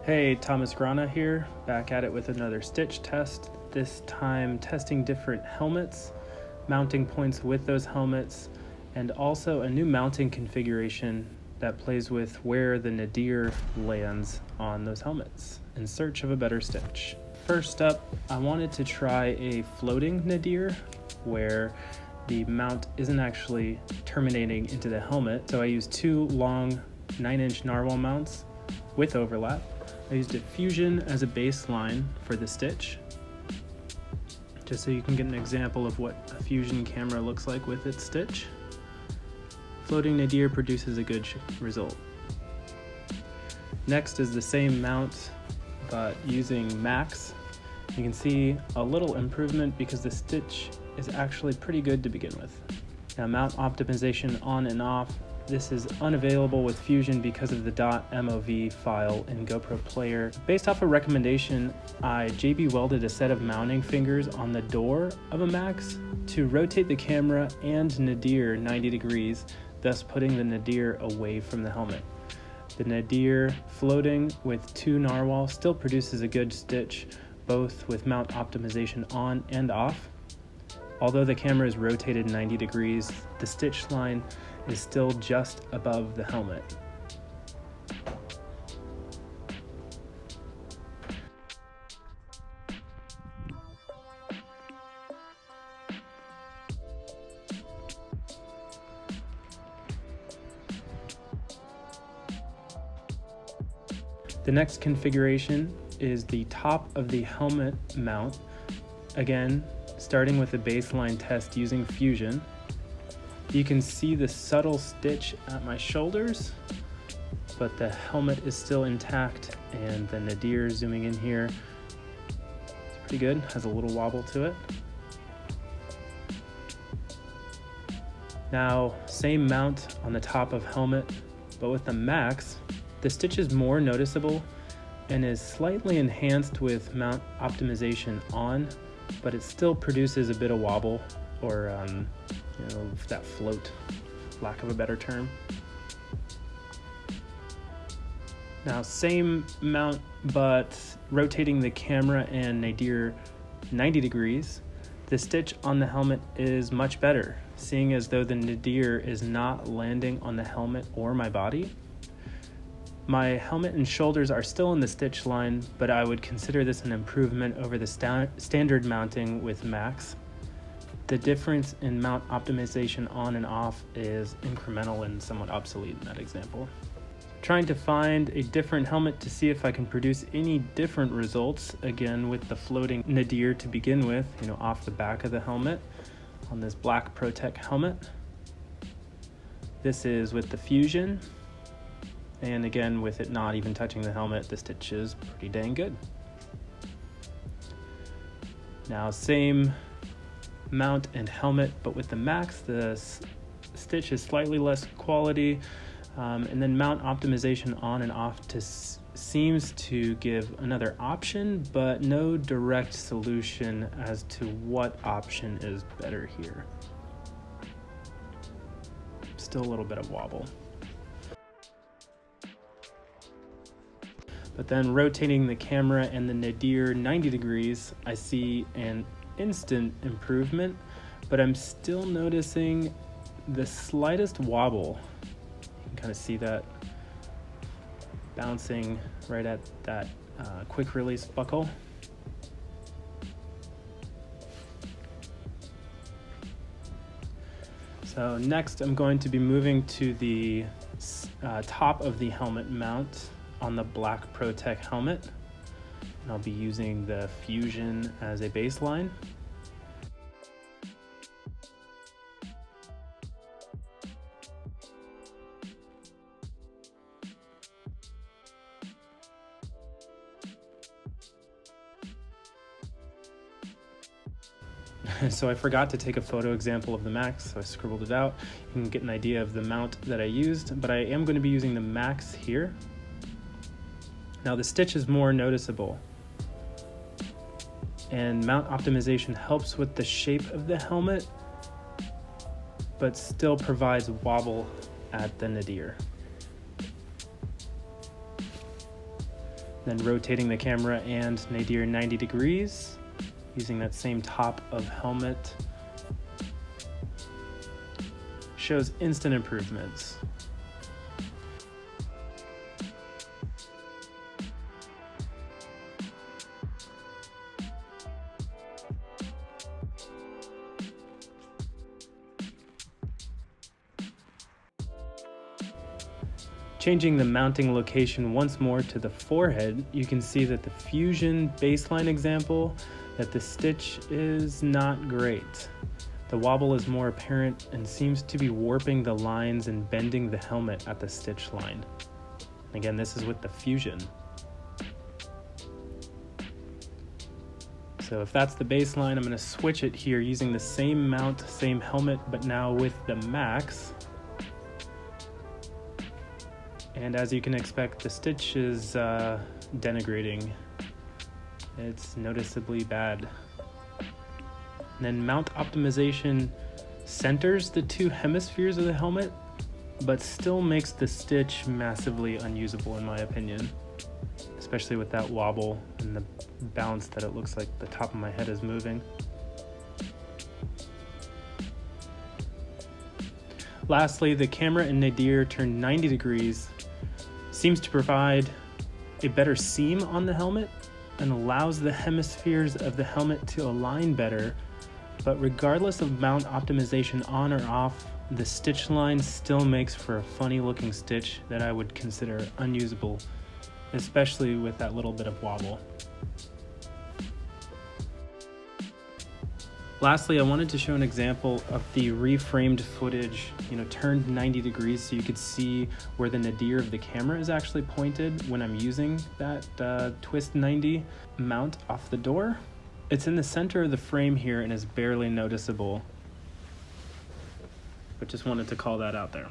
Hey, Thomas Grana here, back at it with another stitch test, this time testing different helmets, mounting points with those helmets, and also a new mounting configuration that plays with where the Nadir lands on those helmets in search of a better stitch. First up, I wanted to try a floating Nadir where the mount isn't actually terminating into the helmet, so I used two long 9-inch narwhal mounts with overlap. I used a Fusion as a baseline for the stitch, just so you can get an example of what a Fusion camera looks like with its stitch. Floating Nadir produces a good result. Next is the same mount, but using Max. You can see a little improvement because the stitch is actually pretty good to begin with. Now, mount optimization on and off. This is unavailable with Fusion because of the .mov file in GoPro Player. Based off a recommendation, I JB welded a set of mounting fingers on the door of a Max to rotate the camera and Nadir 90 degrees, thus putting the Nadir away from the helmet. The Nadir floating with two narwhal still produces a good stitch, both with mount optimization on and off. Although the camera is rotated 90 degrees, the stitch line is still just above the helmet. The next configuration is the top of the helmet mount. Again, starting with a baseline test using Fusion. You can see the subtle stitch at my shoulders, but the helmet is still intact, and the Nadir, zooming in here, it's pretty good, has a little wobble to it. Now, same mount on the top of helmet, but with the Max, the stitch is more noticeable and is slightly enhanced with mount optimization on, but it still produces a bit of wobble, or that float, lack of a better term. Now, same mount, but rotating the camera and Nadir 90 degrees, the stitch on the helmet is much better, seeing as though the Nadir is not landing on the helmet or my body. My helmet and shoulders are still in the stitch line, but I would consider this an improvement over the standard mounting with Max. The difference in mount optimization on and off is incremental and somewhat obsolete in that example. Trying to find a different helmet to see if I can produce any different results, again with the floating Nadir to begin with, off the back of the helmet on this black ProTech helmet. This is with the Fusion. And again, with it not even touching the helmet, the stitch is pretty dang good. Now, same mount and helmet, but with the Max, the stitch is slightly less quality. And then mount optimization on and off seems to give another option, but no direct solution as to what option is better here. Still a little bit of wobble. But then rotating the camera and the Nadir 90 degrees, I see an instant improvement, but I'm still noticing the slightest wobble. You can kind of see that bouncing right at that quick release buckle. So next I'm going to be moving to the top of the helmet mount on the black ProTech helmet, and I'll be using the Fusion as a baseline. So I forgot to take a photo example of the Max, so I scribbled it out. You can get an idea of the mount that I used, but I am going to be using the Max here. Now, the stitch is more noticeable, and mount optimization helps with the shape of the helmet, but still provides wobble at the Nadir. Then rotating the camera and Nadir 90 degrees, using that same top of helmet, shows instant improvements. Changing the mounting location once more to the forehead, you can see that the Fusion baseline example, that the stitch is not great. The wobble is more apparent and seems to be warping the lines and bending the helmet at the stitch line. Again, this is with the Fusion. So if that's the baseline, I'm going to switch it here using the same mount, same helmet, but now with the Max. And as you can expect, the stitch is denigrating. It's noticeably bad. And then mount optimization centers the two hemispheres of the helmet, but still makes the stitch massively unusable in my opinion, especially with that wobble and the bounce that it looks like the top of my head is moving. Lastly, the camera in Nadir turned 90 degrees seems to provide a better seam on the helmet and allows the hemispheres of the helmet to align better, but regardless of mount optimization on or off, the stitch line still makes for a funny looking stitch that I would consider unusable, especially with that little bit of wobble. Lastly, I wanted to show an example of the reframed footage, turned 90 degrees so you could see where the nadir of the camera is actually pointed when I'm using that twist 90 mount off the door. It's in the center of the frame here and is barely noticeable, but just wanted to call that out there.